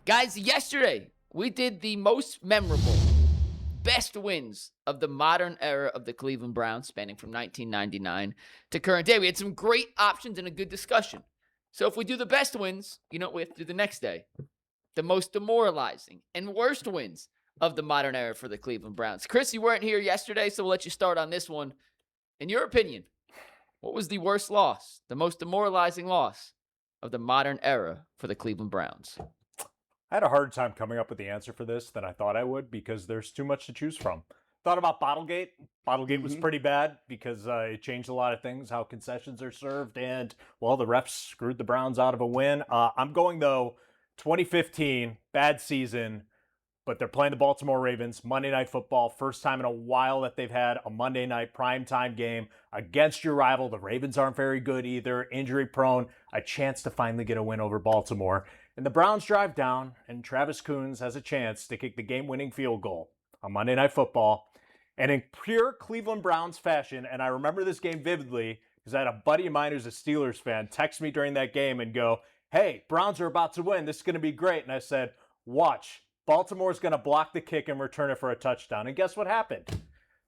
Guys, yesterday we did the most memorable, best wins of the modern era of the Cleveland Browns, spanning from 1999 to current day. We had some great options and a good discussion. So if we do the best wins, you know what we have to do the next day? The most demoralizing and worst wins of the modern era for the Cleveland Browns. Chris, you weren't here yesterday, so we'll let you start on this one. In your opinion, what was the worst loss, the most demoralizing loss of the modern era for the Cleveland Browns? I had a harder time coming up with the answer for this than I thought I would because there's too much to choose from. Thought about Bottlegate. Bottlegate was pretty bad because it changed a lot of things, how concessions are served, and, well, the refs screwed the Browns out of a win. I'm going, though, 2015, bad season, but they're playing the Baltimore Ravens, Monday Night Football, first time in a while that they've had a Monday night primetime game against your rival. The Ravens aren't very good either, injury prone, a chance to finally get a win over Baltimore. And the Browns drive down, and Travis Coons has a chance to kick the game-winning field goal on Monday Night Football. And in pure Cleveland Browns fashion, and I remember this game vividly because I had a buddy of mine who's a Steelers fan text me during that game and go, "Hey, Browns are about to win. This is going to be great." And I said, "Watch. Baltimore's going to block the kick and return it for a touchdown." And guess what happened?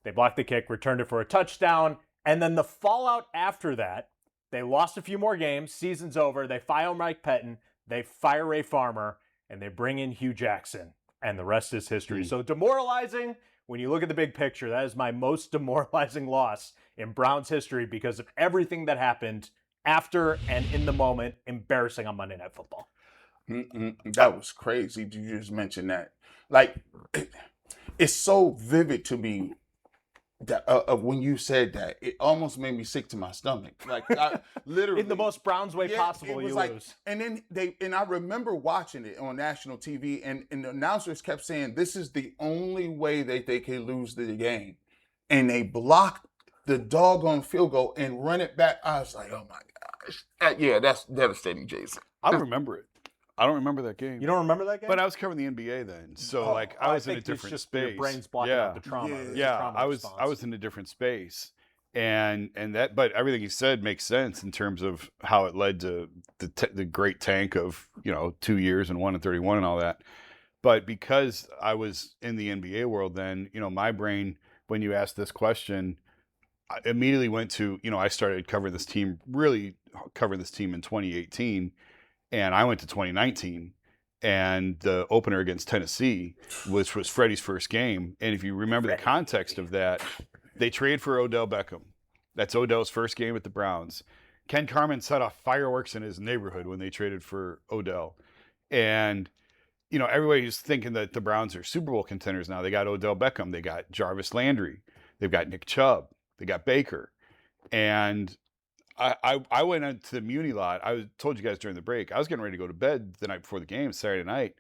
They blocked the kick, returned it for a touchdown, and then the fallout after that, they lost a few more games, season's over, they fire Mike Pettin, they fire Ray Farmer, and they bring in Hugh Jackson, and the rest is history. So demoralizing, when you look at the big picture, that is my most demoralizing loss in Browns history because of everything that happened after and in the moment, embarrassing on Monday Night Football. That was crazy. You just mentioned that. Like, it's so vivid to me that when you said that, it almost made me sick to my stomach. Like, I, literally, in the most Browns way possible, you lose. And then I remember watching it on national TV, and the announcers kept saying, "This is the only way that they can lose the game," and they blocked the doggone field goal and run it back. I was like, "Oh my gosh, yeah, that's devastating, Jason." I don't remember it. I don't remember that game. You don't remember that game? But I was covering the NBA then, so I was in a different space. Your brain's blocking out the trauma. I was in a different space, and that. But everything you said makes sense in terms of how it led to the great tank of 2 years and 1-31 and all that. But because I was in the NBA world then, my brain, when you asked this question, I immediately went to I started covering this team, really covering this team in 2018. And I went to 2019, and the opener against Tennessee, which was Freddie's first game. And if you remember the context of that, they traded for Odell Beckham. That's Odell's first game with the Browns. Ken Carman set off fireworks in his neighborhood when they traded for Odell. And, everybody's thinking that the Browns are Super Bowl contenders now. They got Odell Beckham. They got Jarvis Landry. They've got Nick Chubb. They got Baker. And I went into the Muni lot. I told you guys during the break, I was getting ready to go to bed the night before the game, Saturday night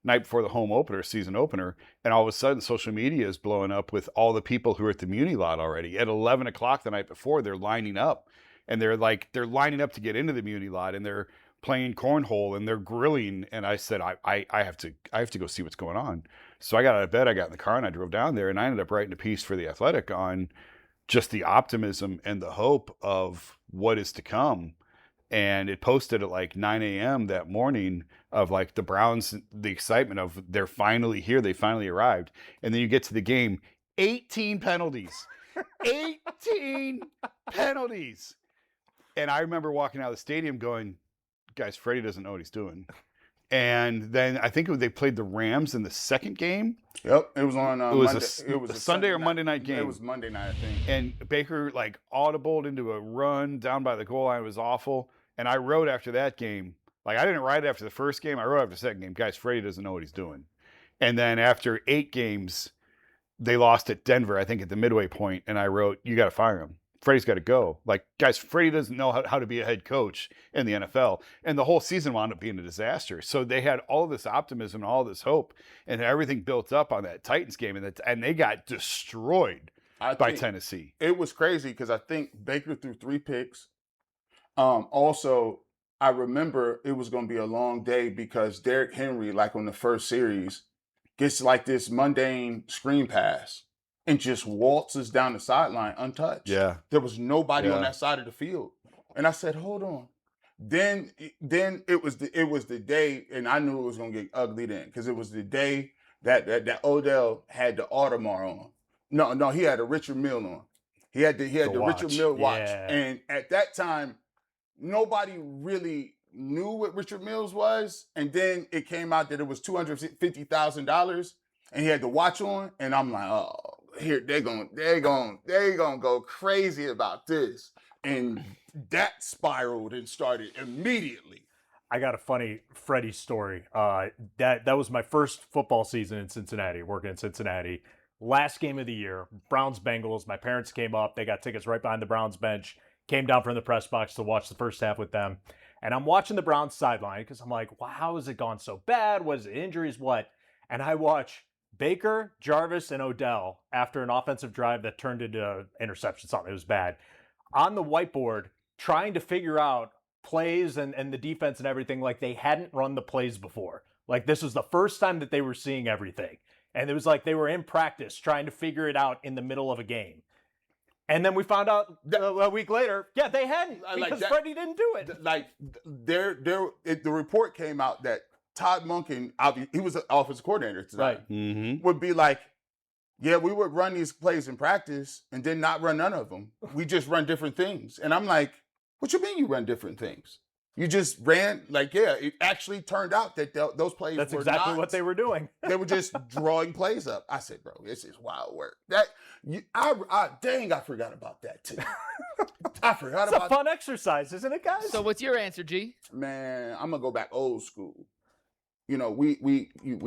before the home opener, season opener, and all of a sudden social media is blowing up with all the people who are at the Muni lot already. At 11 o'clock the night before, they're lining up, and they're lining up to get into the Muni lot, and they're playing cornhole, and they're grilling, and I said, I have to go see what's going on. So I got out of bed, I got in the car, and I drove down there, and I ended up writing a piece for The Athletic on just the optimism and the hope of what is to come. And it posted at like 9 a.m. that morning of like the Browns, the excitement of they're finally here. They finally arrived. And then you get to the game, 18 penalties, 18 penalties. And I remember walking out of the stadium going, guys, Freddie doesn't know what he's doing. And then I think they played the Rams in the second game. Yep, it was on. It was a Sunday or Monday night game. It was Monday night, I think. And Baker audibled into a run down by the goal line. It was awful. And I wrote after that game, I didn't write after the first game. I wrote after the second game. Guys, Freddie doesn't know what he's doing. And then after 8 games, they lost at Denver, I think at the midway point. And I wrote, you got to fire him. Freddie's got to go. Guys, Freddie doesn't know how to be a head coach in the NFL. And the whole season wound up being a disaster. So they had all this optimism and all this hope, and everything built up on that Titans game, and they got destroyed by Tennessee. It was crazy because I think Baker threw 3 picks. Also, I remember it was going to be a long day because Derrick Henry, on the first series, gets this mundane screen pass and just waltzes down the sideline untouched. Yeah. There was nobody on that side of the field. And I said, hold on. Then it was the day, and I knew it was gonna get ugly then, because it was the day that Odell had the Audemars on. No, he had a Richard Mille on. He had the watch. Richard Mille watch, Yeah. and at that time, nobody really knew what Richard Milles was, and then it came out that it was $250,000, and he had the watch on, and I'm like, oh, here they're gonna go crazy about this, and that spiraled and started immediately. I got a funny Freddie story. That was my first football season in Cincinnati, working in Cincinnati. Last game of the year, Browns-Bengals. My parents came up. They got tickets right behind the Browns bench. Came down from the press box to watch the first half with them. And I'm watching the Browns sideline because I'm like, wow, how has it gone so bad? What is it, injuries? What? And I watch Baker, Jarvis, and Odell after an offensive drive that turned into interception, something. It was bad. On the whiteboard, trying to figure out plays and the defense and everything like they hadn't run the plays before. Like this was the first time that they were seeing everything. And it was like they were in practice trying to figure it out in the middle of a game. And then we found out a week later, yeah, they hadn't because Freddie didn't do it. The report came out that Todd Monken, he was an offensive coordinator tonight, Right. would be like, yeah, we would run these plays in practice and then not run none of them. We just run different things. And I'm like, what you mean you run different things? You just ran, it actually turned out that those plays That's were exactly not, what they were doing. They were just drawing plays up. I said, bro, this is wild work. I forgot about that too. I forgot It's about a fun exercise, isn't it, guys? So what's your answer, G? Man, I'm gonna go back old school. You know, we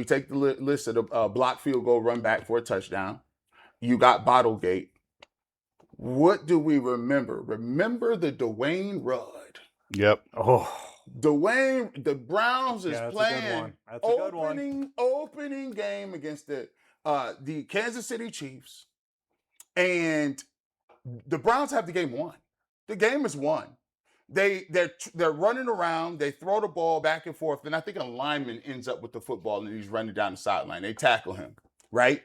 take the list of the block field goal run back for a touchdown. You got Bottlegate. What do we remember? Remember the Dwayne Rudd. Yep. Oh, The Browns is that's playing a good one. That's a good one. opening game against the Kansas City Chiefs, and the Browns have the game won. The game is won. They're running around. They throw the ball back and forth, and I think a lineman ends up with the football and he's running down the sideline. They tackle him, right?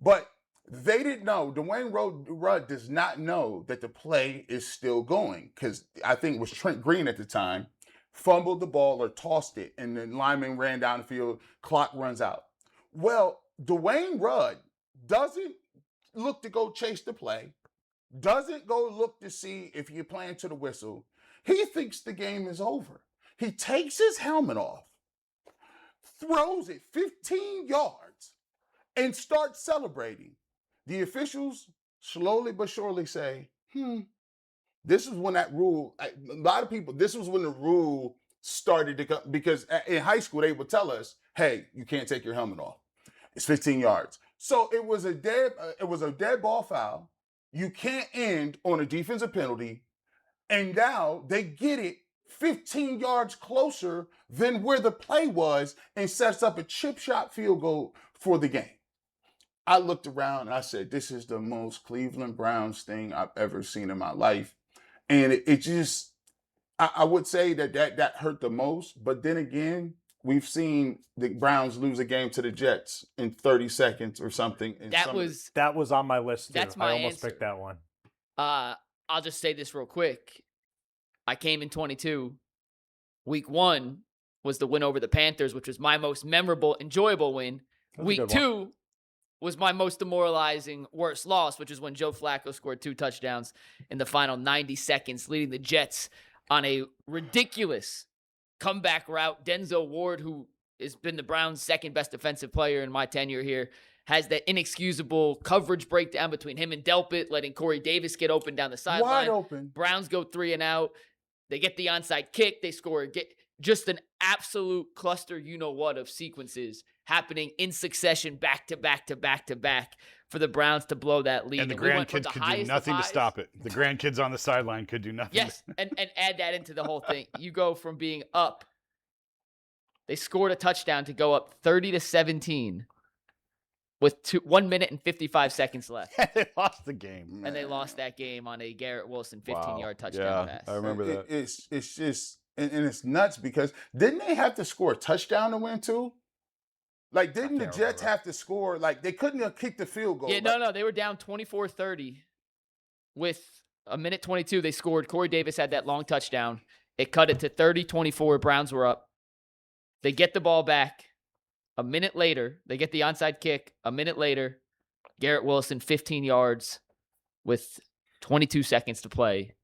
But they didn't know. Dwayne Rudd does not know that the play is still going because I think it was Trent Green at the time fumbled the ball or tossed it, and the lineman ran down the field. Clock runs out. Well, Dwayne Rudd doesn't look to go chase the play, doesn't go look to see if you're playing to the whistle. He thinks the game is over. He takes his helmet off, throws it 15 yards, and starts celebrating. The officials slowly but surely say, this is when that rule, a lot of people, this was when the rule started to come, because in high school, they would tell us, hey, you can't take your helmet off. It's 15 yards. So it was a dead ball foul. You can't end on a defensive penalty. And now they get it 15 yards closer than where the play was and sets up a chip shot field goal for the game. I looked around and I said, this is the most Cleveland Browns thing I've ever seen in my life. And it just, I would say that hurt the most. But then again, we've seen the Browns lose a game to the Jets in 30 seconds or something. That was on my list too. That's my I almost answer. picked that one. I'll just say this real quick. I came in 22. Week 1 was the win over the Panthers, which was my most memorable, enjoyable win. Week 2 was my most demoralizing, worst loss, which is when Joe Flacco scored 2 touchdowns in the final 90 seconds, leading the Jets on a ridiculous comeback route. Denzel Ward, who has been the Browns' second best defensive player in my tenure here, has that inexcusable coverage breakdown between him and Delpit, letting Corey Davis get open down the sideline. Wide open. Browns go 3 and out. They get the onside kick. They score. Just an absolute cluster, you-know-what, of sequences happening in succession, back to back to back to back, for the Browns to blow that lead. And the we went from grandkids the could highest do nothing of to highs. stop it. The grandkids on the sideline could do nothing. Yes, and add that into the whole thing. You go from being up. They scored a touchdown to go up 30-17 with 1 minute and 55 seconds left. They lost the game. And they lost that game on a Garrett Wilson 15-yard touchdown pass. I remember that. It's just, and it's nuts because didn't they have to score a touchdown to win too? Like, didn't the Jets have to score? Like, they couldn't have kicked the field goal. Yeah, no, they were down 24-30 with a minute 22. They scored. Corey Davis had that long touchdown. It cut it to 30-24. Browns were up. They get the ball back. A minute later, they get the onside kick. A minute later, Garrett Wilson, 15 yards with 22 seconds to play.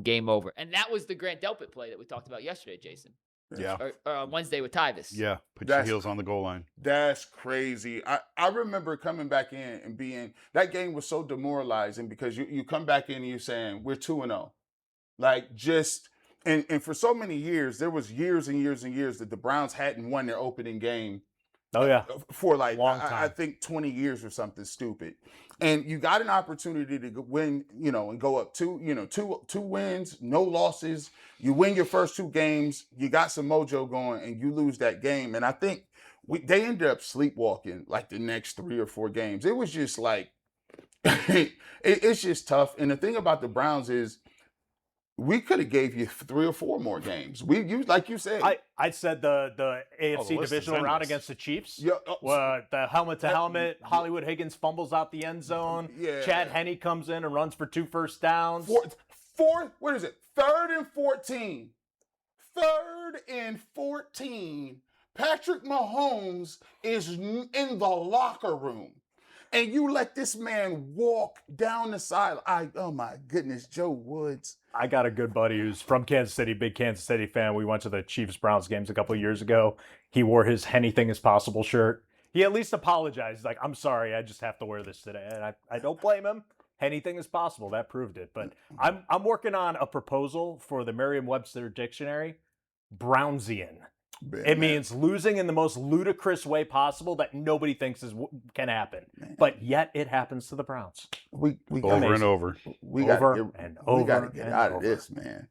Game over. And that was the Grant Delpit play that we talked about yesterday, Jason. Yeah. Or on Wednesday with Tyvis. Yeah. Put your heels on the goal line. That's crazy. I remember coming back in and being, that game was so demoralizing because you come back in and you're saying, we're 2-0. Like just, and for so many years, there was years and years and years that the Browns hadn't won their opening game. Oh, yeah. For like, Long time. I think 20 years or something stupid. And you got an opportunity to win, and go up two wins, no losses. You win your first 2 games. You got some mojo going and you lose that game. And I think they ended up sleepwalking like the next 3 or 4 games. It was just like, it's just tough. And the thing about the Browns is, we could have gave you 3 or 4 more games. Like you said. I said the AFC the list is Divisional Round endless. against the Chiefs. Yeah, The helmet to helmet. Hollywood Higgins fumbles out the end zone. Yeah. Chad Henne comes in and runs for 2 first downs. What is it? 3rd and 14. 3rd and 14. Patrick Mahomes is in the locker room. And you let this man walk down the side. Oh my goodness, Joe Woods. I got a good buddy who's from Kansas City, big Kansas City fan. We went to the Chiefs-Browns games a couple of years ago. He wore his Anything is Possible shirt. He at least apologized. He's like, I'm sorry, I just have to wear this today. And I don't blame him. Anything is possible. That proved it. But I'm working on a proposal for the Merriam-Webster dictionary. Brownsian. It means losing in the most ludicrous way possible that nobody thinks can happen. Man. But yet it happens to the Browns. We over and over. We got to get out of this, man.